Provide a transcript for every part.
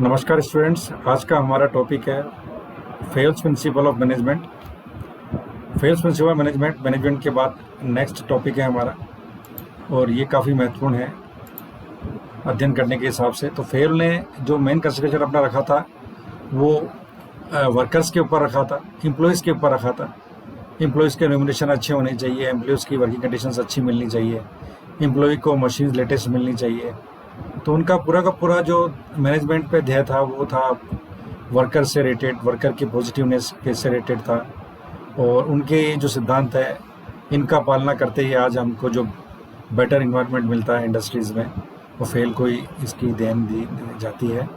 नमस्कार स्टूडेंट्स, आज का हमारा टॉपिक है Fayol's principle of management. Fayol's principle management के बाद नेक्स्ट टॉपिक है हमारा, और ये काफ़ी महत्वपूर्ण है अध्ययन करने के हिसाब से। तो फेल ने जो मेन कंसिडरेशन अपना रखा था वो वर्कर्स के ऊपर रखा था, एम्प्लॉयज़ के ऊपर रखा था। एम्प्लॉयज़ के रेम्यूनरेशन अच्छे होने चाहिए, एम्प्लॉयज़ की वर्किंग कंडीशंस अच्छी मिलनी चाहिए, एम्प्लॉय को मशीन लेटेस्ट मिलनी चाहिए। तो उनका पूरा का पूरा जो मैनेजमेंट पे ध्येय था वो था वर्कर से रिलेटेड, वर्कर की पॉजिटिवनेस के से रिलेटेड था। और उनके जो सिद्धांत है इनका पालना करते ही आज हमको जो बेटर इन्वायरमेंट मिलता है इंडस्ट्रीज़ में, वो फेल को ही इसकी देन दी जाती है।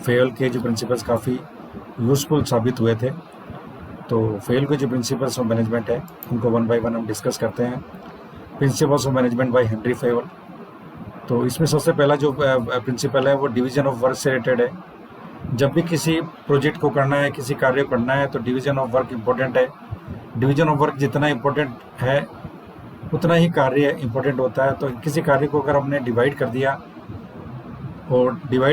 फेल के जो प्रिंसिपल्स काफ़ी यूज़फुल साबित हुए थे। तो फेल के जो प्रिंसिपल्स ऑफ मैनेजमेंट है उनको वन बाय वन हम डिस्कस करते हैं। Principles of management by Henry fail. तो इसमें सबसे पहला जो प्रिंसिपल है वो डिवीज़न ऑफ वर्क से रिलेटेड है। जब भी किसी प्रोजेक्ट को करना है, किसी कार्य को करना है, तो डिवीज़न ऑफ वर्क इम्पोर्टेंट है। डिवीज़न ऑफ वर्क जितना इम्पोर्टेंट है उतना ही कार्य इम्पोर्टेंट होता है। तो किसी कार्य को अगर हमने डिवाइड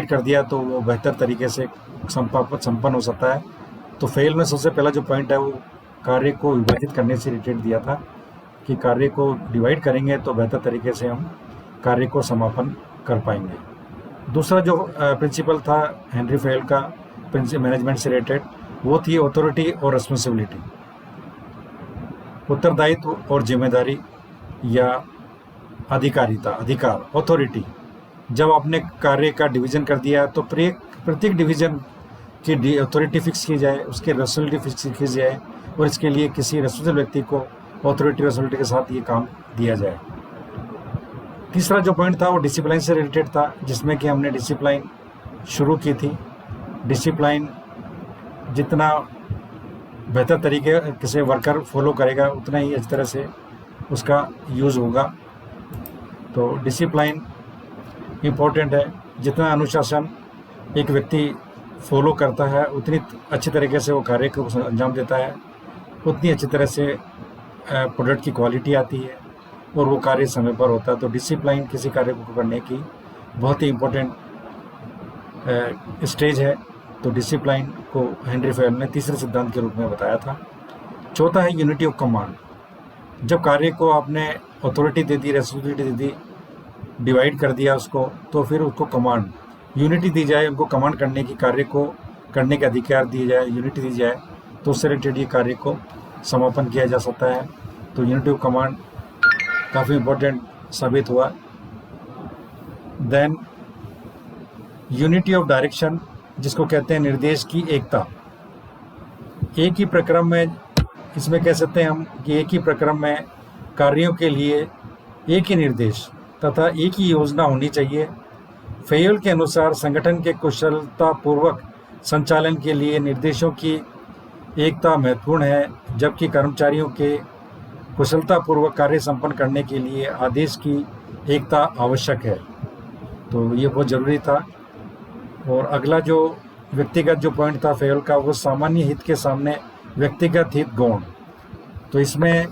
कर दिया तो वो बेहतर तरीके से संपन्न हो सकता है। तो फेल में सबसे पहला जो पॉइंट है वो कार्य को विभाजित करने से रिलेटेड दिया था कि कार्य को डिवाइड करेंगे तो बेहतर तरीके से हम कार्य को समापन कर पाएंगे। दूसरा जो प्रिंसिपल था हेनरी फेल का मैनेजमेंट से रिलेटेड, वो थी अथॉरिटी और रिस्पॉन्सिबिलिटी। उत्तरदायित्व और जिम्मेदारी या अधिकार, अथॉरिटी। जब आपने कार्य का डिवीज़न कर दिया तो प्रत्येक डिवीज़न की अथॉरिटी फिक्स की जाए, उसके रिस्पॉन्सिबिलिटी फिक्स की जाए, और इसके लिए किसी रिस्पॉन्सिबल व्यक्ति को अथॉरिटी रिस्पॉन्सिबिलिटी के साथ ये काम दिया जाए। तीसरा जो पॉइंट था वो डिसिप्लिन से रिलेटेड था, जिसमें कि हमने डिसिप्लिन शुरू की थी। डिसिप्लिन जितना बेहतर तरीके से वर्कर फॉलो करेगा उतना ही अच्छी तरह से उसका यूज़ होगा। तो डिसिप्लिन इम्पोर्टेंट है। जितना अनुशासन एक व्यक्ति फॉलो करता है उतनी अच्छी तरीके से वो कार्य को अंजाम देता है, उतनी अच्छी तरह से प्रोडक्ट की क्वालिटी आती है और वो कार्य समय पर होता है। तो डिसिप्लिन किसी कार्य को करने की बहुत ही इम्पोर्टेंट स्टेज है। तो डिसिप्लिन को हेनरी फेल ने तीसरे सिद्धांत के रूप में बताया था। चौथा है यूनिटी ऑफ कमांड। जब कार्य को आपने अथॉरिटी दे दी, रेस्पॉन्सिबिलिटी दे दी, डिवाइड कर दिया उसको, तो फिर उसको कमांड, यूनिटी दी जाए, उनको कमांड करने की, कार्य को करने के अधिकार दिए जाए, यूनिटी दी जाए, तो उससे रिलेटेड ये कार्य को समापन किया जा सकता है। तो यूनिटी ऑफ कमांड काफ़ी इम्पोर्टेंट साबित हुआ। देन यूनिटी ऑफ डायरेक्शन, जिसको कहते हैं निर्देश की एकता। एक ही प्रक्रम में, इसमें कह सकते हैं हम कि एक ही प्रक्रम में कार्यों के लिए एक ही निर्देश तथा एक ही योजना होनी चाहिए। फेयल के अनुसार संगठन के कुशलतापूर्वक संचालन के लिए निर्देशों की एकता महत्वपूर्ण है, जबकि कर्मचारियों के कुशलतापूर्वक कार्य संपन्न करने के लिए आदेश की एकता आवश्यक है। तो ये बहुत ज़रूरी था। और अगला जो व्यक्तिगत जो पॉइंट था फेल का, वो सामान्य हित के सामने व्यक्तिगत हित गौण। तो इसमें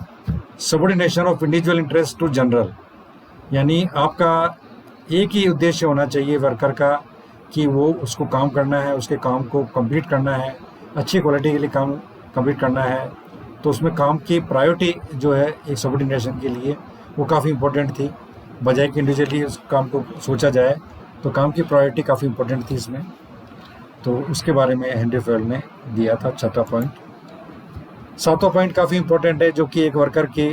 subordination of individual interest to general, यानी आपका एक ही उद्देश्य होना चाहिए वर्कर का कि वो उसको काम करना है, उसके काम को कंप्लीट करना है, अच्छी क्वालिटी के लिए काम कंप्लीट करना है। तो उसमें काम की प्रायोरिटी जो है एक सबऑर्डिनेशन के लिए वो काफ़ी इंपॉर्टेंट थी, बजाय कि इंडिविजुअली उस काम को सोचा जाए। तो काम की प्रायोरिटी काफ़ी इंपॉर्टेंट थी इसमें। तो उसके बारे में हेनरी फेल ने दिया था छठा पॉइंट। सातवां पॉइंट काफ़ी इंपॉर्टेंट है, जो कि एक वर्कर की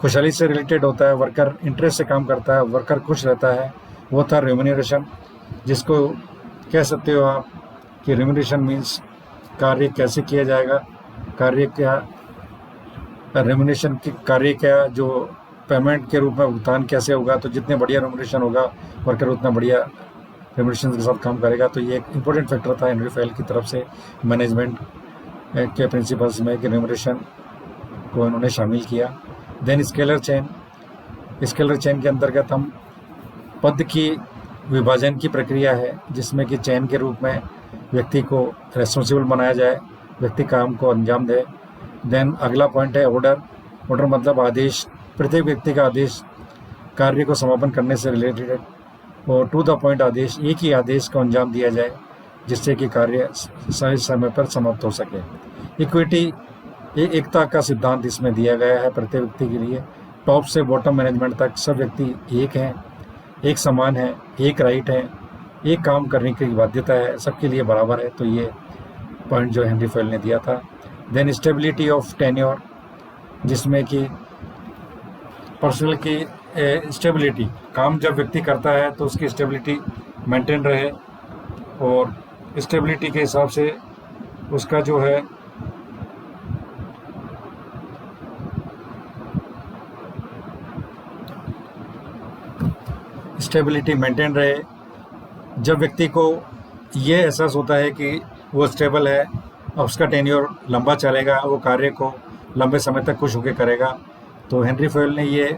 खुशहाली से रिलेटेड होता है, वर्कर इंटरेस्ट से काम करता है, वर्कर खुश रहता है। वो था रेम्यूनरेशन, जिसको कह सकते हो आप कि रेम्यूनरेशन मीन्स कार्य कैसे किया जाएगा, कार्य क्या, रेम्यूनरेशन की कार्य क्या, जो पेमेंट के रूप में भुगतान कैसे होगा। तो जितने बढ़िया रेम्यूनरेशन होगा वर्कर उतना बढ़िया रेम्यूनरेशन के साथ काम करेगा। तो ये एक इम्पोर्टेंट फैक्टर था हेनरी फेल की तरफ से मैनेजमेंट के प्रिंसिपल्स में कि रेम्यूनरेशन को इन्होंने शामिल किया। देन स्केलर चेन के अंतर्गत हम पद की विभाजन की प्रक्रिया है, जिसमें कि चेन के रूप में व्यक्ति को रेस्पॉन्सिबल बनाया जाए, व्यक्ति काम को अंजाम दे। देन अगला पॉइंट है ऑर्डर मतलब आदेश, प्रत्येक व्यक्ति का आदेश कार्य को समापन करने से रिलेटेड, और टू द पॉइंट आदेश, एक ही आदेश को अंजाम दिया जाए। जिससे कि कार्य सही समय पर समाप्त हो सके। इक्विटी, एकता का सिद्धांत इसमें दिया गया है प्रत्येक व्यक्ति के लिए। टॉप से बॉटम मैनेजमेंट तक सब व्यक्ति एक हैं, एक समान है, एक राइट है, एक काम करने की बाध्यता है, सबके लिए बराबर है। तो ये पॉइंट जो हेनरी फॉयल ने दिया था। देन स्टेबिलिटी ऑफ टेन्योर, जिसमें कि पर्सनल की स्टेबिलिटी, काम जब व्यक्ति करता है तो उसकी स्टेबिलिटी मेंटेन रहे, और स्टेबिलिटी के हिसाब से उसका जो है स्टेबिलिटी मेंटेन रहे। जब व्यक्ति को ये एहसास होता है कि वो स्टेबल है, अब उसका टेन्योर लंबा चलेगा, वो कार्य को लंबे समय तक खुश होकर करेगा। तो हेनरी फॉयल ने ये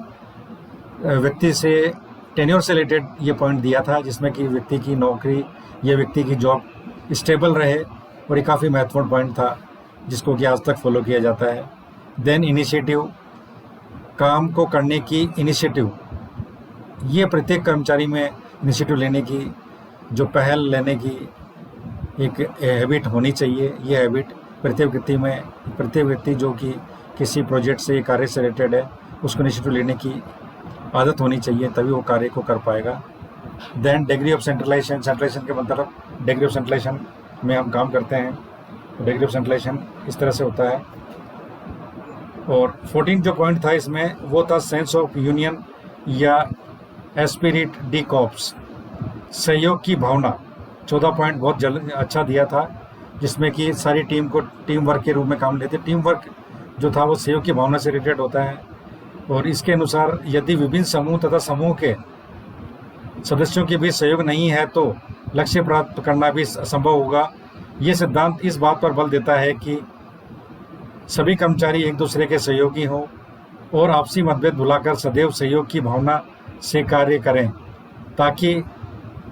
व्यक्ति से टेन्योर से रिलेटेड ये पॉइंट दिया था, जिसमें कि व्यक्ति की नौकरी या व्यक्ति की जॉब स्टेबल रहे, और ये काफ़ी महत्वपूर्ण पॉइंट था जिसको कि आज तक फॉलो किया जाता है। देन इनिशिएटिव, काम को करने की इनिशिएटिव, ये प्रत्येक कर्मचारी में इनिशिएटिव लेने की, जो पहल लेने की एक हैबिट होनी चाहिए। ये हैबिट प्रत्येक व्यक्ति जो कि किसी प्रोजेक्ट से, कार्य से रिलेटेड है, उसको इनिशिएटिव लेने की आदत होनी चाहिए, तभी वो कार्य को कर पाएगा। Then degree of centralisation, centralisation के मतलब डिग्री ऑफ सेंट्रलाइजेशन में हम काम करते हैं, तो डिग्री ऑफ सेंट्रलाइजेशन इस तरह से होता है। और 14 जो पॉइंट था इसमें वो था सेंस ऑफ यूनियन या एस्पिरिट डी कॉर्प्स, सहयोग की भावना। 14 पॉइंट बहुत अच्छा दिया था, जिसमें कि सारी टीम को टीम वर्क के रूप में काम लेते। टीम वर्क जो था वो सहयोग की भावना से रिलेटेड होता है, और इसके अनुसार यदि विभिन्न समूह तथा समूह के सदस्यों के बीच सहयोग नहीं है तो लक्ष्य प्राप्त करना भी असंभव होगा। ये सिद्धांत इस बात पर बल देता है कि सभी कर्मचारी एक दूसरे के सहयोगी हों और आपसी मतभेद भुलाकर सदैव सहयोग की भावना से कार्य करें, ताकि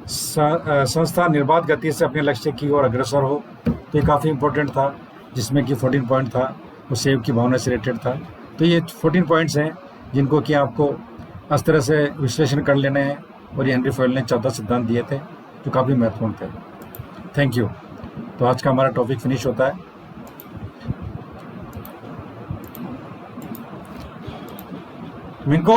संस्था निर्बाध गति से अपने लक्ष्य की ओर अग्रसर हो। तो ये काफ़ी इंपॉर्टेंट था, जिसमें कि 14 पॉइंट था वो सहयोग की भावना से रिलेटेड था। तो ये 14 पॉइंट्स हैं जिनको कि आपको इस तरह से विश्लेषण कर लेने हैं, और ये हेनरी फॉयल ने 14 सिद्धांत दिए थे जो काफ़ी महत्वपूर्ण थे। Thank you. तो आज का हमारा टॉपिक फिनिश होता है। मिनको